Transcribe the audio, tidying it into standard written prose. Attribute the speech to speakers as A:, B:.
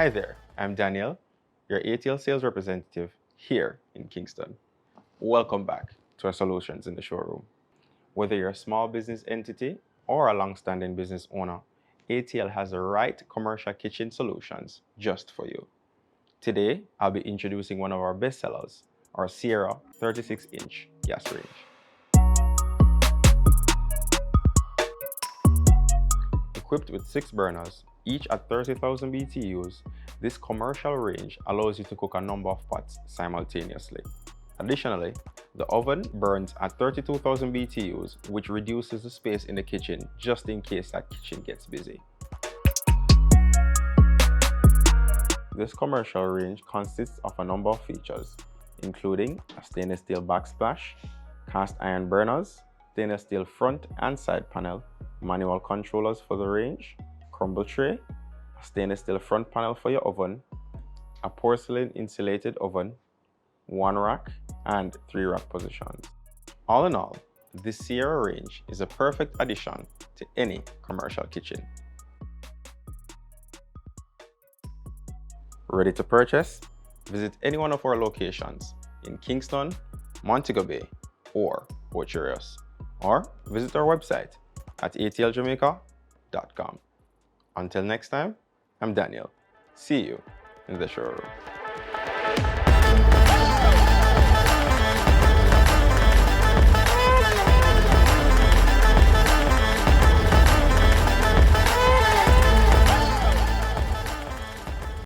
A: Hi there, I'm Daniel, your ATL sales representative here in Kingston. Welcome back to our Solutions in the Showroom. Whether you're a small business entity or a long-standing business owner, ATL has the right commercial kitchen solutions just for you. Today, I'll be introducing one of our best sellers, our Sierra 36-inch gas range. Equipped with 6 burners, each at 30,000 BTUs, this commercial range allows you to cook a number of pots simultaneously. Additionally, the oven burns at 32,000 BTUs, which reduces the space in the kitchen just in case that kitchen gets busy. This commercial range consists of a number of features, including a stainless steel backsplash, cast iron burners, stainless steel front and side panel, manual controllers for the range, crumble tray, a stainless steel front panel for your oven, a porcelain insulated oven, 1 rack, and 3 rack positions. All in all, this Sierra range is a perfect addition to any commercial kitchen. Ready to purchase? Visit any one of our locations in Kingston, Montego Bay, or Port Chereos, or visit our website at atljamaica.com. Until next time, I'm Daniel. See you in the showroom.